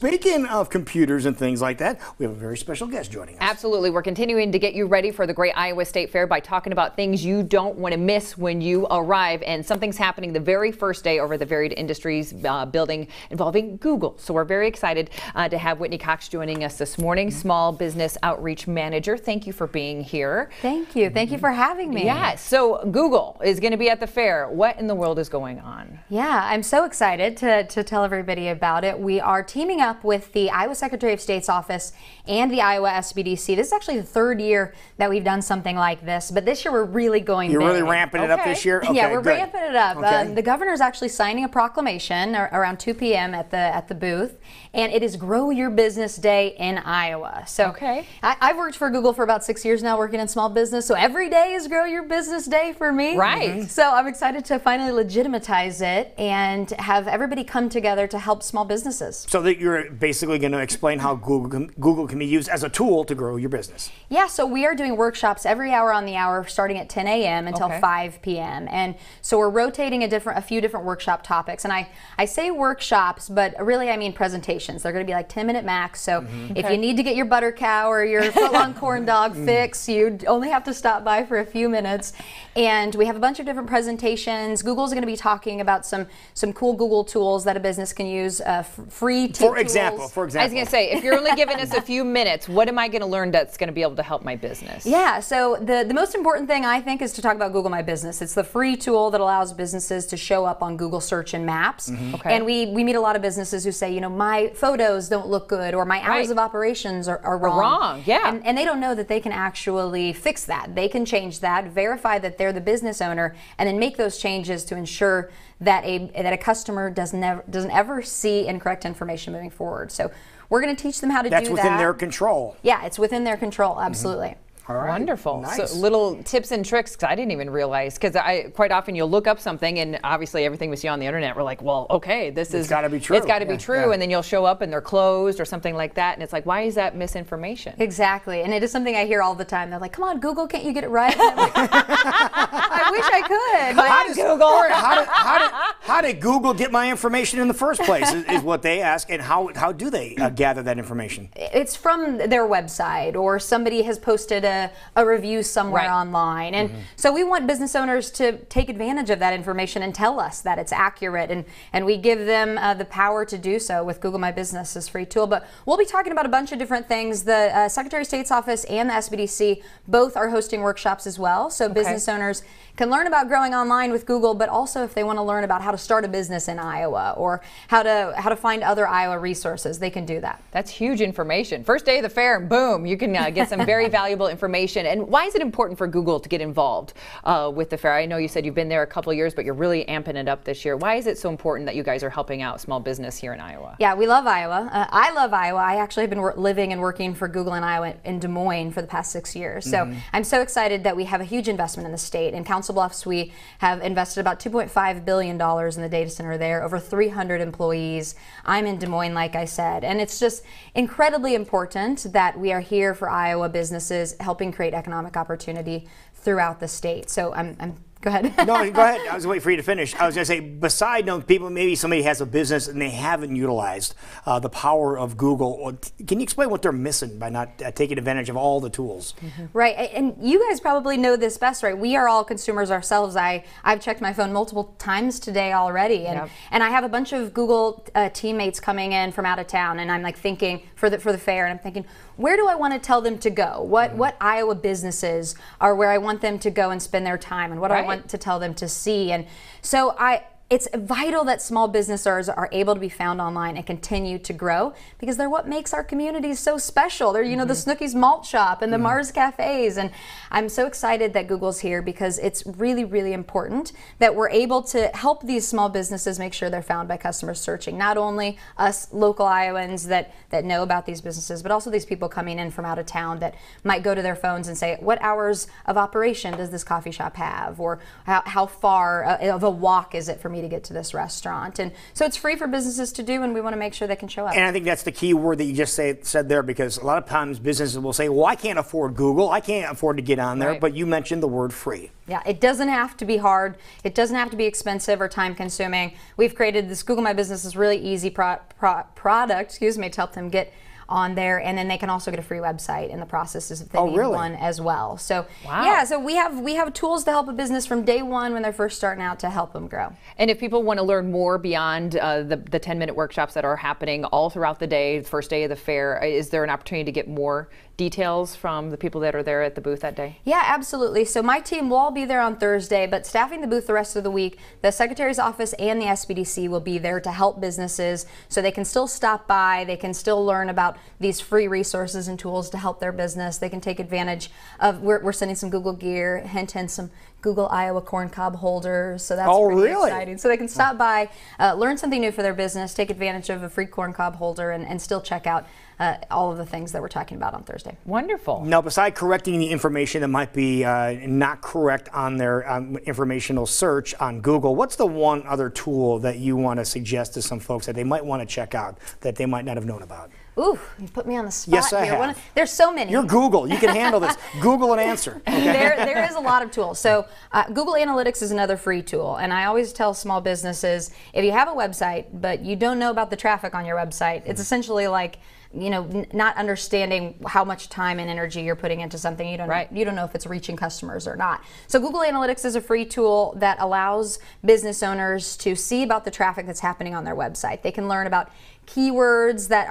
speaking of computers and things like that, we have a very special guest joining us. Absolutely. We're continuing to get you ready for the great Iowa State Fair by talking about things you don't want to miss when you arrive. And something's happening the very first day over the Varied Industries building involving Google. So we're very excited to have Whitney Cox joining us this morning, Small Business Outreach Manager. Thank you for being here. Thank you. Thank you for having me. Yeah. So Google is going to be at the fair. What in the world is going on? Yeah, I'm so excited to tell everybody about it. We are teaming up with the Iowa Secretary of State's office and the Iowa SBDC. This is actually the third year that we've done something like this, but this year we're really going You're big. really ramping it up this year? Okay, yeah, we're good. ramping it up. Okay. The governor's actually signing a proclamation around 2 p.m. at the booth, and it is Grow Your Business Day in Iowa. So okay. I've worked for Google for about 6 years now, working in small business, so every day is Grow Your Business Day for me. Right. So I'm excited to finally legitimize it and have everybody come together to help small businesses. So that you're basically going to explain how Google can be used as a tool to grow your business. Yeah, so we are doing workshops every hour on the hour starting at 10 a.m. until 5 p.m. And so we're rotating a few different workshop topics. And I say workshops, but really I mean presentations. They're going to be like 10-minute max. So if you need to get your butter cow or your foot-long corn dog fix, you only have to stop by for a few minutes. And we have a bunch of different presentations. Google's going to be talking about some cool Google tools that a business can use, free tools. For example. I was going to say, if you're only giving us a few minutes, what am I going to learn that's going to be able to help my business? Yeah, so the most important thing I think is to talk about Google My Business. It's the free tool that allows businesses to show up on Google Search and Maps. Okay. And we meet a lot of businesses who say, you know, my photos don't look good or my hours of operations are wrong. Yeah. And they don't know that they can actually fix that. They can change that, verify that they're the business owner, and then make those changes to ensure that a customer doesn't ever see incorrect information moving forward. So we're going to teach them how to do that. That's within their control. Yeah, it's within their control, absolutely. All right. Wonderful. Nice. So little tips and tricks, because I didn't even realize, because quite often you'll look up something and obviously everything we see on the internet, we're like, well, okay, it's got to be true. It's got to be true. And then you'll show up and they're closed or something like that. And it's like, why is that misinformation? Exactly. And it is something I hear all the time. They're like, come on, Google, can't you get it right? I wish I could. Come on, Google. How did Google get my information in the first place is what they ask. And how do they gather that information? It's from their website, or somebody has posted a review somewhere online. And so we want business owners to take advantage of that information and tell us that it's accurate. And we give them the power to do so with Google My Business, this free tool. But we'll be talking about a bunch of different things. The Secretary of State's office and the SBDC both are hosting workshops as well. So business owners can learn about growing online with Google, but also if they want to learn about how to start a business in Iowa or how to find other Iowa resources, they can do that. That's huge information. First day of the fair, boom, you can get some very valuable information. And why is it important for Google to get involved with the fair? I know you said you've been there a couple of years, but you're really amping it up this year. Why is it so important that you guys are helping out small business here in Iowa? Yeah, we love Iowa. I love Iowa. I actually have been living and working for Google in Iowa in Des Moines for the past 6 years. So I'm so excited that we have a huge investment in the state. In Council Bluffs, we have invested about $2.5 billion in the data center there, over 300 employees. I'm in Des Moines, like I said. And it's just incredibly important that we are here for Iowa businesses, helping create economic opportunity throughout the state. So go ahead. No, go ahead. I was waiting for you to finish. I was going to say, beside people, maybe somebody has a business and they haven't utilized the power of Google. Can you explain what they're missing by not taking advantage of all the tools? Right, and you guys probably know this best, right? We are all consumers ourselves. I've checked my phone multiple times today already, and I have a bunch of Google teammates coming in from out of town, and I'm like thinking for the fair, and I'm thinking, where do I want to tell them to go? What Iowa businesses are where I want them to go and spend their time, and what do I want to tell them to see? And so it's vital that small business owners are able to be found online and continue to grow, because they're what makes our communities so special. They're, you know, the Snooki's Malt Shop and the Mars Cafes. And I'm so excited that Google's here, because it's really, really important that we're able to help these small businesses make sure they're found by customers searching. Not only us local Iowans that know about these businesses, but also these people coming in from out of town that might go to their phones and say, what hours of operation does this coffee shop have? Or how far of a walk is it for me to get to this restaurant. And so it's free for businesses to do, and we want to make sure they can show up. And I think that's the key word that you just said there, because a lot of times businesses will say, well, I can't afford Google, I can't afford to get on there, Right. but you mentioned the word free. Yeah, it doesn't have to be hard. It doesn't have to be expensive or time consuming. We've created this Google My Business is really easy product, to help them get on there, and then they can also get a free website in the process if they need one as well. So yeah, so we have tools to help a business from day one when they're first starting out to help them grow. And if people want to learn more beyond the 10-minute workshops that are happening all throughout the day, the first day of the fair, is there an opportunity to get more details from the people that are there at the booth that day? Yeah, absolutely. So my team will all be there on Thursday, but staffing the booth the rest of the week, the Secretary's office and the SBDC will be there to help businesses so they can still stop by, they can still learn about these free resources and tools to help their business. They can take advantage of, we're sending some Google gear, hint, some Google Iowa corn cob holders, so that's pretty exciting. So they can stop by, learn something new for their business, take advantage of a free corn cob holder, and still check out all of the things that we're talking about on Thursday. Wonderful. Now, beside correcting the information that might be not correct on their informational search on Google, what's the one other tool that you want to suggest to some folks that they might want to check out that they might not have known about? Ooh, you put me on the spot Yes, I here. have. There's so many. You're Google. You can handle this. Google an answer. Okay? There is a lot of tools. So Google Analytics is another free tool. And I always tell small businesses, if you have a website, but you don't know about the traffic on your website, it's essentially like, you know, not understanding how much time and energy you're putting into something. You don't know if it's reaching customers or not. So Google Analytics is a free tool that allows business owners to see about the traffic that's happening on their website. They can learn about keywords that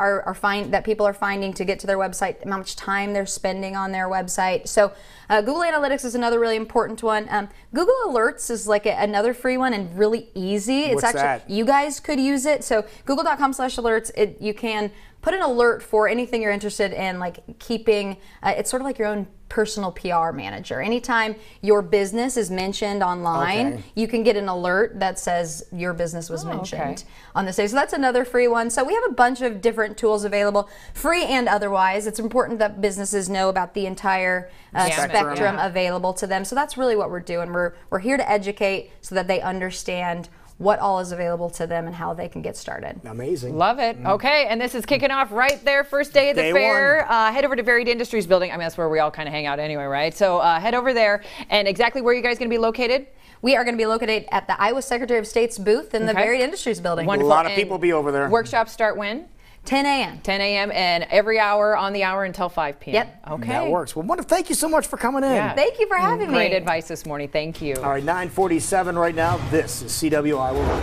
that people are finding to get to their website, how much time they're spending on their website. So Google Analytics is another really important one. Google Alerts is like another free one and really easy. It's What's that? you guys could use it. So google.com/alerts, you can put an alert for anything you're interested in, like keeping, it's sort of like your own personal PR manager. Anytime your business is mentioned online, you can get an alert that says your business was mentioned on this day. So that's another free one. So we have a bunch of different tools available, free and otherwise. It's important that businesses know about the entire spectrum available to them. So that's really what we're doing. We're here to educate so that they understand what all is available to them and how they can get started. Amazing. Love it. Okay, and this is kicking off right there, first day of the fair. Head over to Varied Industries building. I mean, that's where we all kind of hang out anyway, right? So head over there. And exactly where are you guys going to be located? We are going to be located at the Iowa Secretary of State's booth in the Varied Industries building. Wonderful. A lot of people will be over there. Workshops start when? 10 a.m. 10 a.m. and every hour on the hour until 5 p.m. Yep. Okay. That works. Well, thank you so much for coming in. Yeah. Thank you for having me. Great advice this morning. Thank you. All right, 9:47 right now. This is CW Iowa.